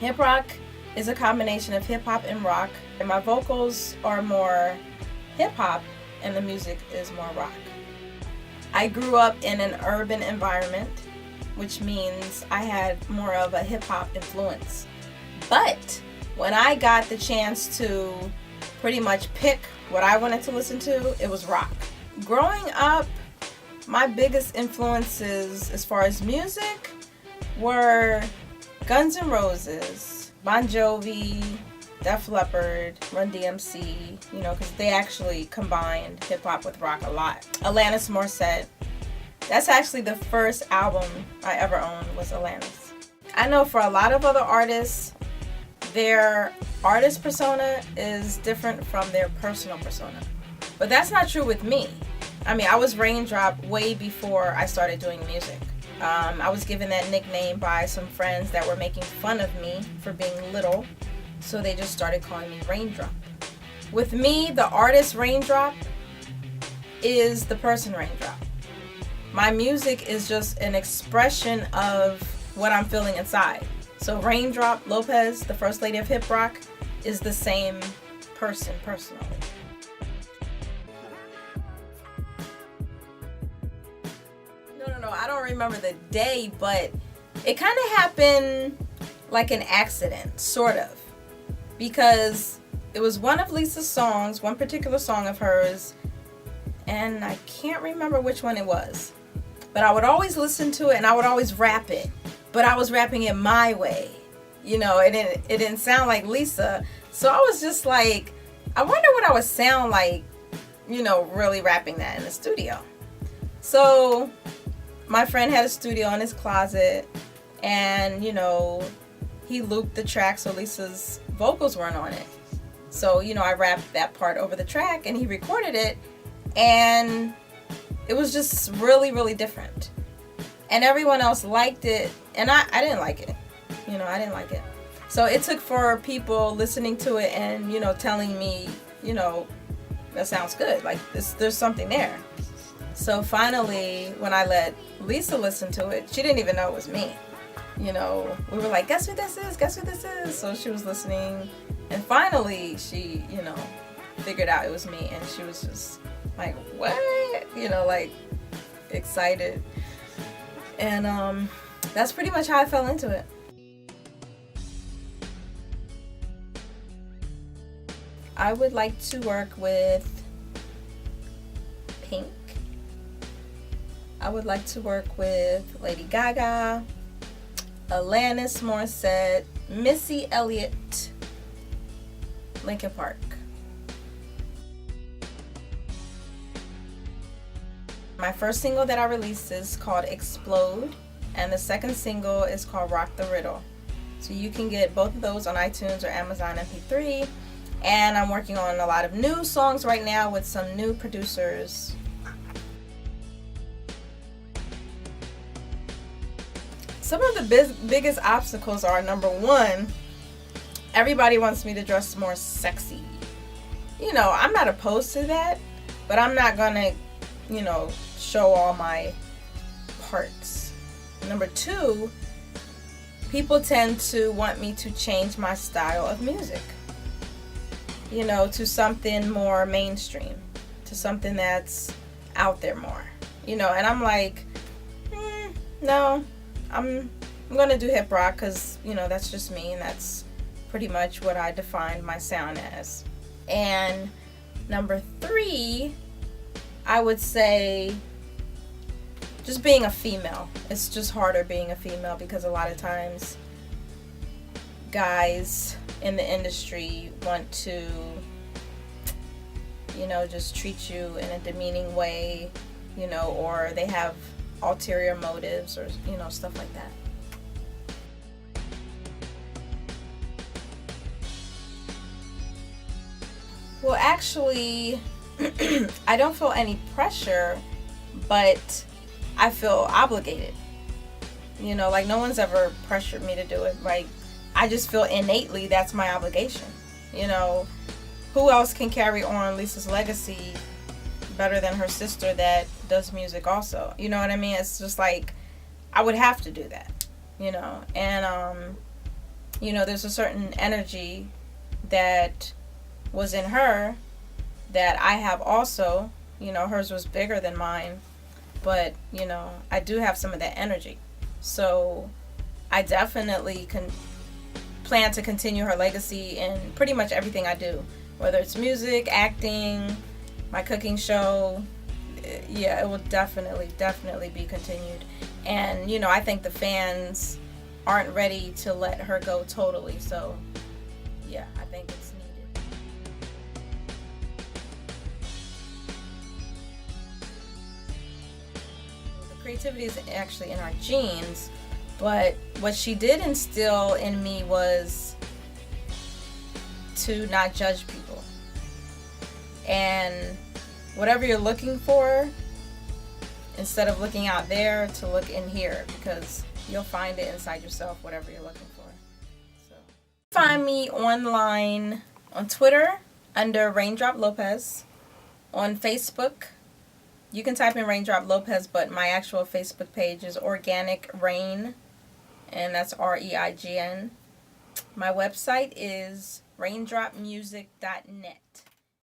Hip rock is a combination of hip hop and rock, and my vocals are more hip hop and the music is more rock. I grew up in an urban environment, which means I had more of a hip hop influence. But when I got the chance to pretty much pick what I wanted to listen to, it was rock. Growing up, my biggest influences as far as music were Guns N' Roses, Bon Jovi, Def Leppard, Run DMC, because they actually combined hip-hop with rock a lot. Alanis Morissette. That's actually the first album I ever owned, was Alanis. I know for a lot of other artists, their artist persona is different from their personal persona. But that's not true with me. I was ReignDrop way before I started doing music. I was given that nickname by some friends that were making fun of me for being little, so they just started calling me ReignDrop. With me, the artist ReignDrop is the person ReignDrop. My music is just an expression of what I'm feeling inside. So ReignDrop Lopes, the first lady of hip rock, is the same person personally. No, I don't remember the day, but it kind of happened like an accident, sort of. Because it was one of Lisa's songs, one particular song of hers, and I can't remember which one it was. But I would always listen to it and I would always rap it. But I was rapping it my way. It didn't sound like Lisa. So I was just like, I wonder what I would sound like, really rapping that in the studio. So my friend had a studio in his closet, and he looped the track so Lisa's vocals weren't on it. So I rapped that part over the track and he recorded it, and it was just really, really different. And everyone else liked it, and I didn't like it. I didn't like it. So it took for people listening to it and telling me, that sounds good, like there's something there. So finally, when I let Lisa listen to it, she didn't even know it was me. We were like, guess who this is? Guess who this is? So she was listening, and finally she, figured out it was me, and she was just like, what? Like excited. And that's pretty much how I fell into it. I would like to work with Pink. I would like to work with Lady Gaga, Alanis Morissette, Missy Elliott, Linkin Park. My first single that I released is called Explode, and the second single is called Rock the Riddle. So you can get both of those on iTunes or Amazon MP3. And I'm working on a lot of new songs right now with some new producers. Some of the biggest obstacles are, number one, everybody wants me to dress more sexy. I'm not opposed to that, but I'm not gonna, show all my parts. Number two, people tend to want me to change my style of music, to something more mainstream, to something that's out there more, and I'm like, no, I'm gonna do hip rock because that's just me, and that's pretty much what I defined my sound as. And number three, I would say just being a female. It's just harder being a female because a lot of times guys in the industry want to just treat you in a demeaning way, or they have ulterior motives or stuff like that. Well, actually, I don't feel any pressure, but I feel obligated. Like no one's ever pressured me to do it. Like I just feel innately that's my obligation. Who else can carry on Lisa's legacy better than her sister that does music also? You know what I mean? It's just like I would have to do that. And there's a certain energy that was in her that I have also. Hers was bigger than mine, but, I do have some of that energy. So I definitely plan to continue her legacy in pretty much everything I do, whether it's music, acting, my cooking show. Yeah, it will definitely be continued. And, I think the fans aren't ready to let her go totally. So, yeah, I think it's needed. The creativity is actually in our genes, but what she did instill in me was to not judge people. And whatever you're looking for, instead of looking out there, to look in here, because you'll find it inside yourself, whatever you're looking for. So, find me online on Twitter under ReignDrop Lopes. On Facebook, you can type in ReignDrop Lopes, but my actual Facebook page is Organic Reign, and that's REIGN. My website is raindropmusic.net.